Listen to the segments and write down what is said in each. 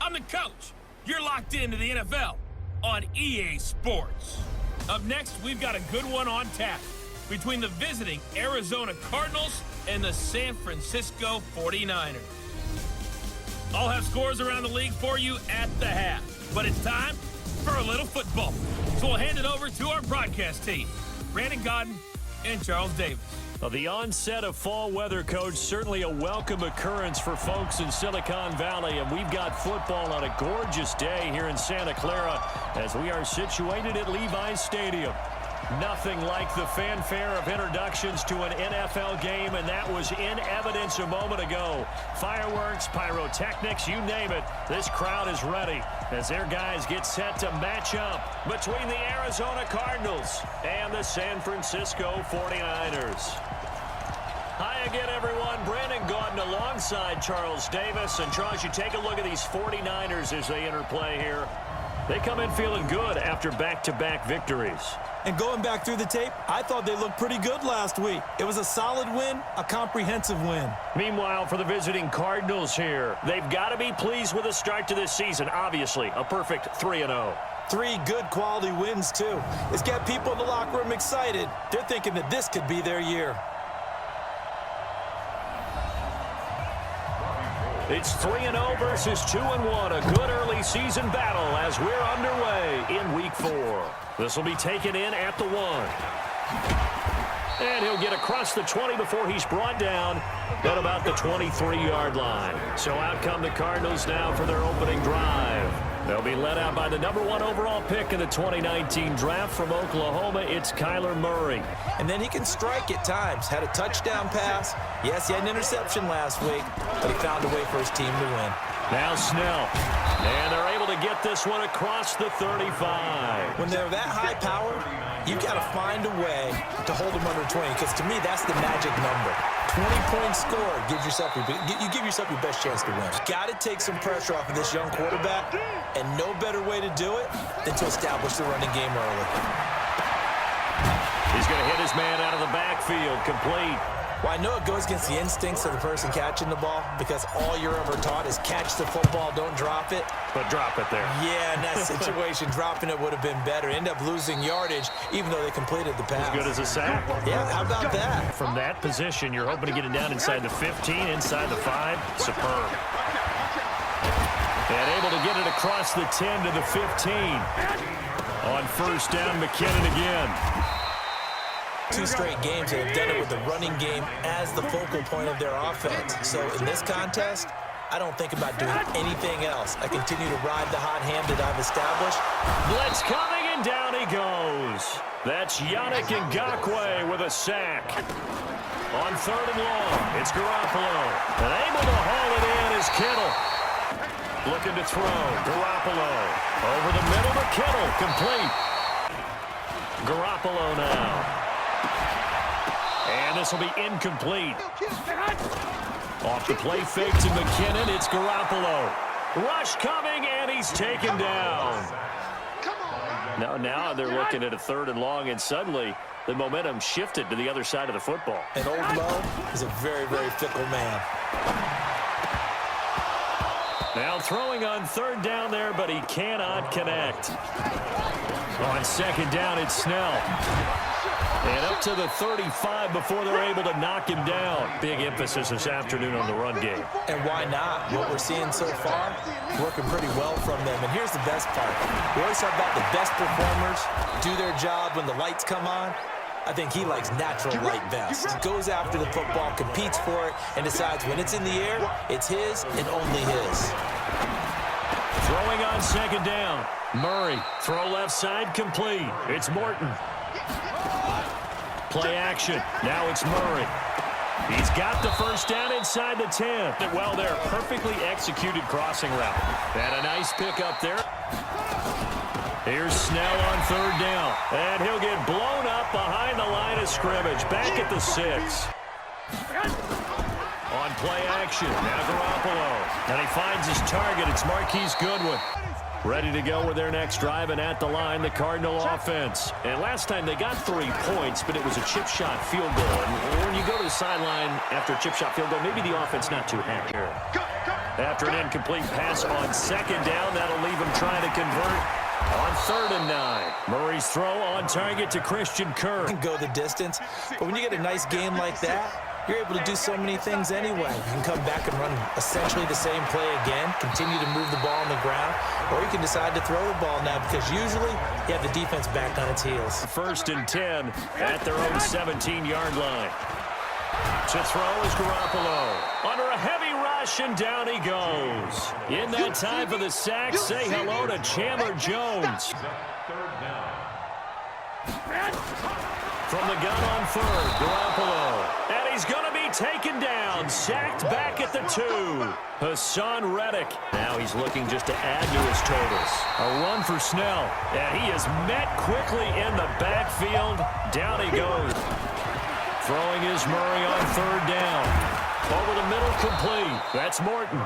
I'm the coach. You're locked into the NFL on EA Sports. Up next, we've got a good one on tap between the visiting Arizona Cardinals and the San Francisco 49ers. I'll have scores around the league for you at the half, but it's time for a little football. So we'll hand it over to our broadcast team, Brandon Godden and Charles Davis. Well, the onset of fall weather, Coach, certainly a welcome occurrence for folks in Silicon Valley, and we've got football on a gorgeous day here in Santa Clara as we are situated at Levi's Stadium. Nothing like the fanfare of introductions to an NFL game, and that was in evidence a moment ago. Fireworks, pyrotechnics, you name it. This crowd is ready as their guys get set to match up between the Arizona Cardinals and the San Francisco 49ers. Hi again, everyone. Brandon Gaudin alongside Charles Davis. And, Charles, you take a look at these 49ers as they enter play here. They come in feeling good after back-to-back victories. And going back through the tape, I thought they looked pretty good last week. It was a solid win, a comprehensive win. Meanwhile, for the visiting Cardinals here, they've got to be pleased with the start to this season. Obviously, a perfect 3-0. 3 good quality wins, too. It's got people in the locker room excited. They're thinking that this could be their year. It's 3-0 versus 2-1. A good early season battle as we're underway in Week 4. This will be taken in at the 1. And he'll get across the 20 before he's brought down at about the 23-yard line. So out come the Cardinals now for their opening drive. They'll be led out by the number 1 overall pick in the 2019 draft from Oklahoma. It's Kyler Murray. And then he can strike at times. Had a touchdown pass. Yes, he had an interception last week, but he found a way for his team to win. Now Snell. And they're able to get this one across the 35. When they're that high power, you got to find a way to hold them under 20, because to me, that's the magic number. 20 points scored, you give yourself your best chance to win. You got to take some pressure off of this young quarterback, and no better way to do it than to establish the running game early. He's going to hit his man out of the backfield, complete. Well, I know it goes against the instincts of the person catching the ball, because all you're ever taught is catch the football, don't drop it. But drop it there. Yeah, in that situation, dropping it would have been better. End up losing yardage, even though they completed the pass. As good as a sack. Yeah, how about that? From that position, you're hoping to get it down inside the 15, inside the 5. Superb. And able to get it across the 10 to the 15. On first down, McKinnon again. 2 straight games that have done it with the running game as the focal point of their offense. So in this contest, I don't think about doing anything else. I continue to ride the hot hand that I've established. Blitz coming, and down he goes. That's Yannick Ngakoue with a sack. On 3rd and long, it's Garoppolo. And able to haul it in is Kittle. Looking to throw. Garoppolo. Over the middle to Kittle. Complete. Garoppolo now. And this will be incomplete. Off the play fake to McKinnon. It's Garoppolo. Rush coming, and he's taken down. Now they're looking at a 3rd and long, and suddenly the momentum shifted to the other side of the football. And Old Mo is a very, very fickle man. Now throwing on 3rd down there, but he cannot connect. On 2nd down, it's Snell. And up to the 35 before they're able to knock him down. Big emphasis this afternoon on the run game. And why not? What we're seeing so far, working pretty well from them. And here's the best part. We always talk about the best performers do their job when the lights come on. I think he likes natural light best. Goes after the football, competes for it, and decides when it's in the air, it's his and only his. Throwing on 2nd down. Murray, throw left side, complete. It's Morton. Play action. Now it's Murray. He's got the first down inside the 10. Well, they're perfectly executed crossing route. And a nice pick up there. Here's Snell on 3rd down. And he'll get blown up behind the line of scrimmage. Back at the 6. On play action. Now Garoppolo. And he finds his target. It's Marquise Goodwin. Ready to go with their next drive, and at the line, the Cardinal offense. And last time they got 3 points, but it was a chip shot field goal. And when you go to the sideline after a chip shot field goal, maybe the offense not too happy here. After an incomplete pass on second down, that'll leave him trying to convert on 3rd and 9. Murray's throw on target to Christian Kirk. Can go the distance, but when you get a nice game like that, you're able to do so many things anyway. You can come back and run essentially the same play again, continue to move the ball on the ground, or you can decide to throw the ball now because usually you have the defense back on its heels. 1st and 10 at their own 17-yard line. To throw is Garoppolo. Under a heavy rush, and down he goes. In that time for the sack, say hello to Chandler Jones. From the gun on 3rd, Garoppolo. And he's going to be taken down, sacked back at the 2. Hassan Reddick. Now he's looking just to add to his totals. A run for Snell. And he is met quickly in the backfield. Down he goes. Throwing is Murray on 3rd down. Over the middle, complete. That's Morton.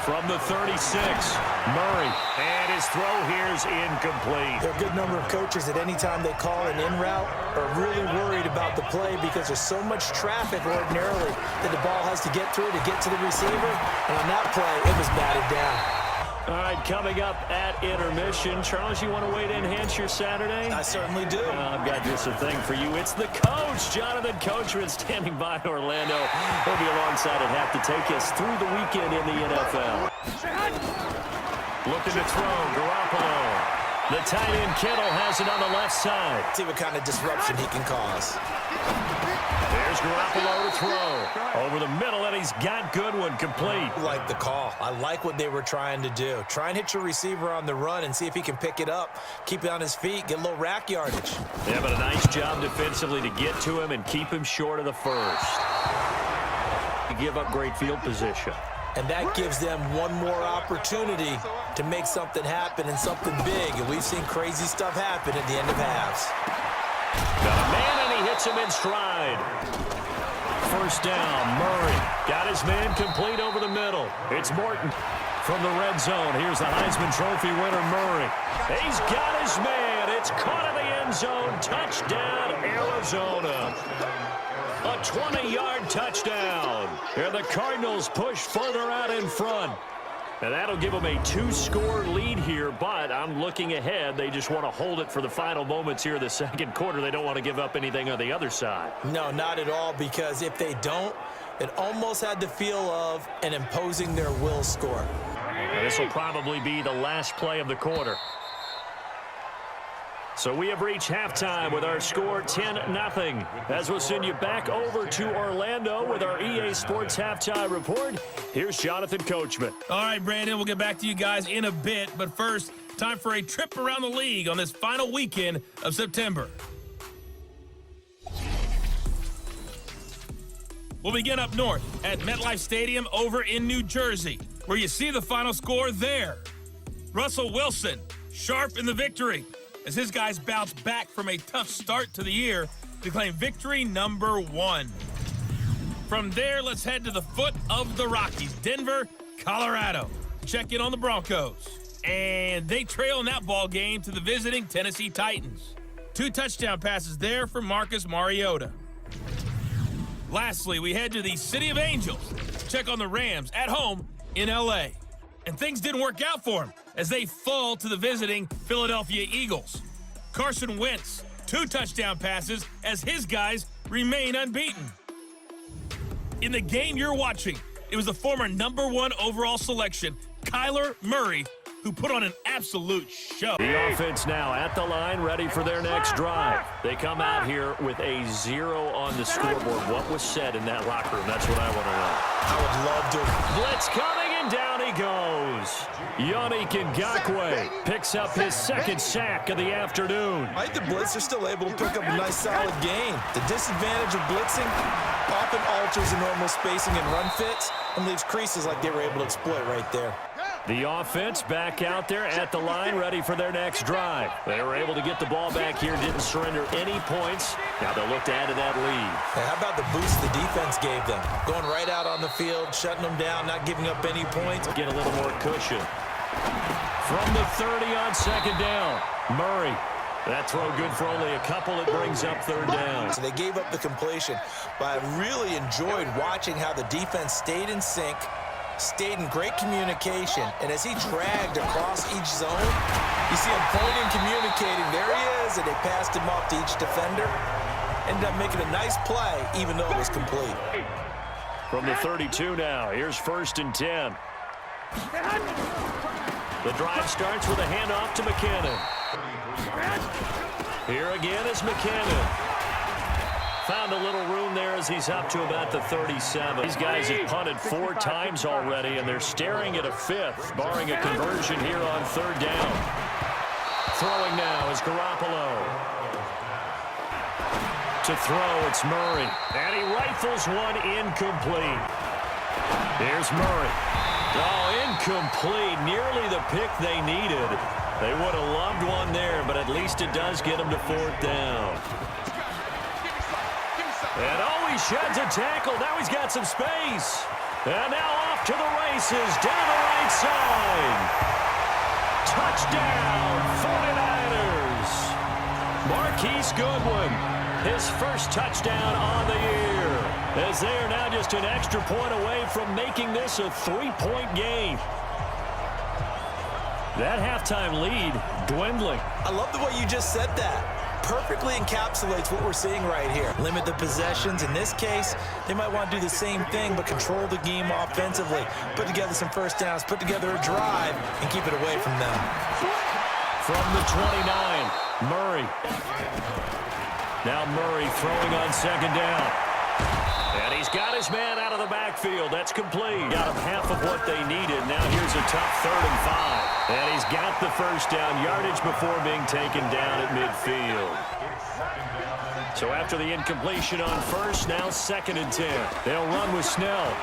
From the 36, Murray. And his throw here is incomplete. There are a good number of coaches at any time they call an in route are really worried about the play because there's so much traffic ordinarily that the ball has to get through to get to the receiver. And on that play, it was batted down. All right, coming up at intermission. Charles, you want to wait to enhance your Saturday? I certainly do. I've got just a thing for you. It's the coach, Jonathan Coachman, standing by in Orlando. He'll be alongside and have to take us through the weekend in the NFL. Looking to throw, Garoppolo. The tight end Kittle has it on the left side. See what kind of disruption he can cause. There's Garoppolo to throw. Over the middle, and he's got Goodwin complete. I like the call. I like what they were trying to do. Try and hit your receiver on the run and see if he can pick it up. Keep it on his feet. Get a little rack yardage. Yeah, but a nice job defensively to get to him and keep him short of the first. To give up great field position. And that gives them one more opportunity to make something happen and something big. And we've seen crazy stuff happen at the end of halves. Got a man, and he hits him in stride. 1st down, Murray. Got his man complete over the middle. It's Morton from the red zone. Here's the Heisman Trophy winner, Murray. He's got his man. It's caught in the end zone. Touchdown, Arizona. A 20-yard touchdown. And the Cardinals push further out in front. And that'll give them a 2-score lead here, but I'm looking ahead. They just want to hold it for the final moments here of the 2nd quarter. They don't want to give up anything on the other side. No, not at all, because if they don't, it almost had the feel of an imposing their will score. This will probably be the last play of the quarter. So we have reached halftime with our score 10-0. As we'll send you back over to Orlando with our EA Sports Halftime Report, here's Jonathan Coachman. All right, Brandon, we'll get back to you guys in a bit. But first, time for a trip around the league on this final weekend of September. We'll begin up north at MetLife Stadium over in New Jersey, where you see the final score there. Russell Wilson, sharp in the victory, as his guys bounce back from a tough start to the year to claim victory number 1. From there, let's head to the foot of the Rockies, Denver, Colorado. Check in on the Broncos. And they trail in that ball game to the visiting Tennessee Titans. 2 touchdown passes there for Marcus Mariota. Lastly, we head to the City of Angels. Check on the Rams at home in L.A. And things didn't work out for them as they fall to the visiting Philadelphia Eagles. Carson Wentz, 2 touchdown passes as his guys remain unbeaten. In the game you're watching, it was the former #1 overall selection, Kyler Murray, who put on an absolute show. The offense now at the line, ready for their next drive. They come out here with a 0 on the scoreboard. What was said in that locker room? That's what I want to know. I would love to. Blitz coming, and down he goes. Yannick Ngakoue picks up his 2nd sack of the afternoon. I think the Blitz are still able to pick up a nice, solid game. The disadvantage of blitzing often alters the normal spacing and run fits and leaves creases like they were able to exploit right there. The offense back out there at the line, ready for their next drive. They were able to get the ball back here, didn't surrender any points. Now they'll look to add to that lead. Hey, how about the boost the defense gave them? Going right out on the field, shutting them down, not giving up any points. Get a little more cushion. From the 30 on 2nd down, Murray That throw good for only a couple. It brings up third down. So they gave up the completion, but I really enjoyed watching how the defense stayed in sync, stayed in great communication, and as he dragged across each zone, you see him pointing, communicating. There he is, and they passed him off to each defender. Ended up making a nice play, even though it was complete. From the 32 now, here's 1st and 10. The drive starts with a handoff to McKinnon. Here again is McKinnon. Found a little room there as he's up to about the 37. These guys have punted 4 times already, and they're staring at a 5th, barring a conversion here on 3rd down. Throwing now is Garoppolo. To throw, it's Murray. And he rifles one incomplete. Here's Murray. Oh, incomplete. Nearly the pick they needed. They would have loved one there, but at least it does get them to 4th down. And oh, he sheds a tackle. Now he's got some space. And now off to the races down the right side. Touchdown, 49ers. Marquise Goodwin, his first touchdown on the year, as they are now just an extra point away from making this a 3-point game. That halftime lead dwindling. I love the way you just said that. Perfectly encapsulates what we're seeing right here. Limit the possessions. In this case, they might want to do the same thing, but control the game offensively. Put together some first downs, put together a drive, and keep it away from them. From the 29, Murray. Now Murray throwing on 2nd down. And he's got his man out of the backfield. That's complete. Got him half of what they needed. Now here's a tough 3rd and 5. And he's got the first down yardage before being taken down at midfield. So after the incompletion on 1st, now 2nd and 10. They'll run with Snell.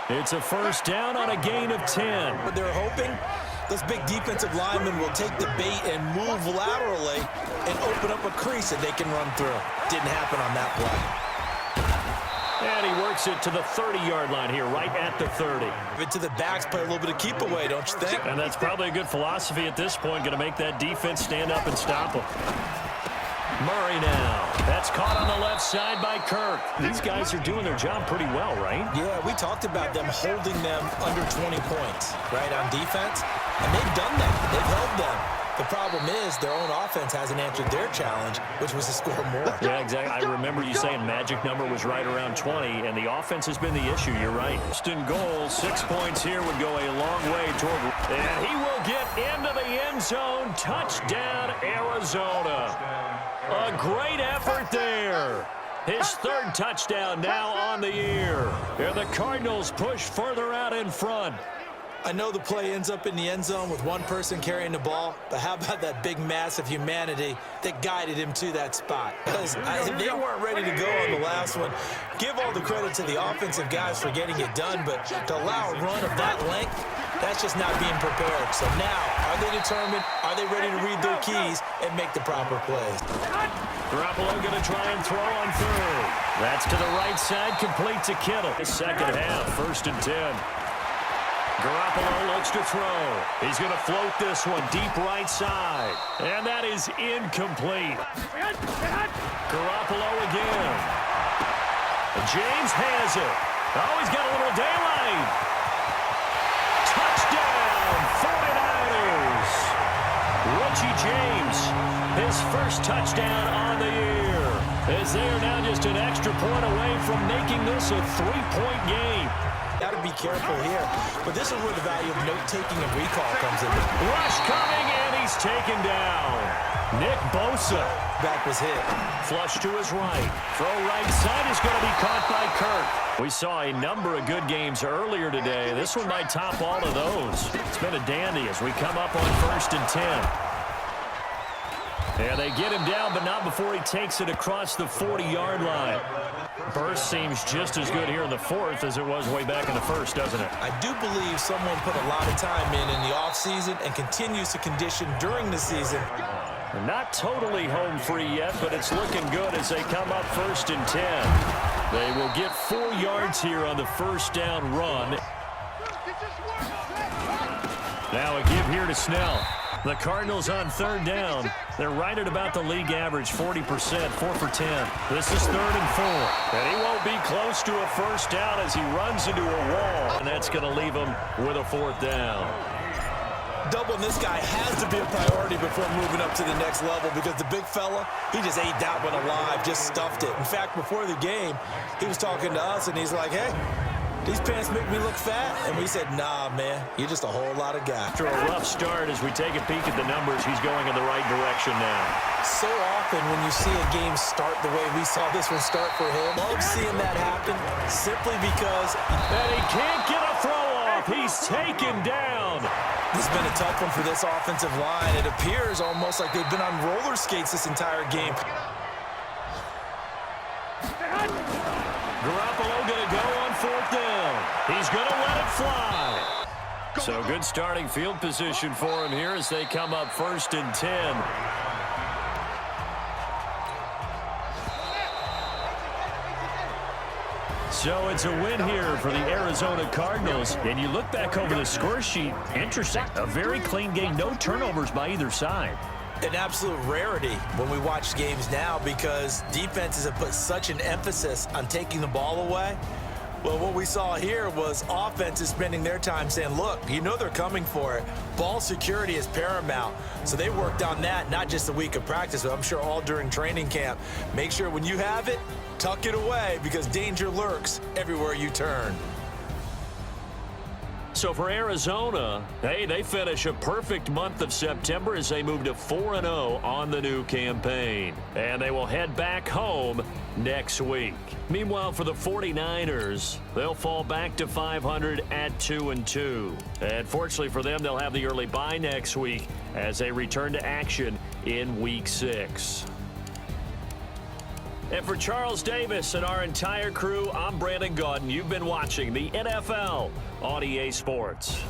It's a first down on a gain of 10. But they're hoping those big defensive linemen will take the bait and move laterally and open up a crease that they can run through. Didn't happen on that play. And he works it to the 30-yard line here, right at the 30. But to the backs, play a little bit of keep away, don't you think? And that's probably a good philosophy at this point, going to make that defense stand up and stop him. Murray now. That's caught on the left side by Kirk. These guys are doing their job pretty well, right? Yeah, we talked about them holding them under 20 points, right, on defense. And they've done that. They've held them. The problem is their own offense hasn't answered their challenge, which was to score more. Yeah, exactly. I remember you saying magic number was right around 20, and the offense has been the issue. You're right. First and goal, 6 points here would go a long way toward. And he will get into the end zone. Touchdown, Arizona. A great effort there. His 3rd touchdown now on the year. And the Cardinals push further out in front. I know the play ends up in the end zone with one person carrying the ball, but how about that big mass of humanity that guided him to that spot? Because they weren't ready to go on the last one. Give all the credit to the offensive guys for getting it done, but to allow a run of that length, that's just not being prepared. So now, are they determined? Are they ready to read their keys and make the proper plays? Garoppolo going to try and throw on 3rd. That's to the right side, complete to Kittle. The second half, 1st and 10. Garoppolo looks to throw. He's going to float this one deep right side. And that is incomplete. Garoppolo again. James has it. Oh, he's got a little daylight. Touchdown, 49ers. Richie James, his first touchdown on the year. As they are now just an extra point away from making this a 3-point game. Got to be careful here. But this is where the value of note-taking and recall comes in. Rush coming, and he's taken down. Nick Bosa. Back was hit. Flush to his right. Throw right side is going to be caught by Kirk. We saw a number of good games earlier today. This one might top all of those. It's been a dandy as we come up on 1st and 10. And they get him down, but not before he takes it across the 40-yard line. Burst seems just as good here in the 4th as it was way back in the 1st, doesn't it? I do believe someone put a lot of time in the offseason and continues to condition during the season. They're not totally home free yet, but it's looking good as they come up 1st and 10. They will get 4 yards here on the first down run. Now a give here to Snell. The Cardinals on third down. They're right at about the league average, 40%, 4 for 10. This is 3rd and 4. And he won't be close to a first down as he runs into a wall. And that's going to leave him with a 4th down. Doubling this guy has to be a priority before moving up to the next level because the big fella, he just ate that one alive, just stuffed it. In fact, before the game, he was talking to us, and he's like, hey, these pants make me look fat. And we said, nah, man, you're just a whole lot of guy. After a rough start, as we take a peek at the numbers, he's going in the right direction now. So often when you see a game start the way we saw this one start for him, love seeing that happen simply because... And he can't get a throw off. He's taken down. This has been a tough one for this offensive line. It appears almost like they've been on roller skates this entire game. Garoppolo going to go on 4th down. He's going to let it fly. So good starting field position for him here as they come up 1st and 10. So it's a win here for the Arizona Cardinals. And you look back over the score sheet, interesting. A very clean game, no turnovers by either side. An absolute rarity when we watch games now because defenses have put such an emphasis on taking the ball away. Well, what we saw here was offenses spending their time saying, look, you know they're coming for it. Ball security is paramount. So they worked on that, not just a week of practice, but I'm sure all during training camp. Make sure when you have it, tuck it away because danger lurks everywhere you turn. So for Arizona, hey, they finish a perfect month of September as they move to 4-0 on the new campaign. And they will head back home next week. Meanwhile, for the 49ers, they'll fall back to 500 at 2-2. And fortunately for them, they'll have the early bye next week as they return to action in Week 6. And for Charles Davis and our entire crew, I'm Brandon Gaudin. You've been watching the NFL on EA Sports.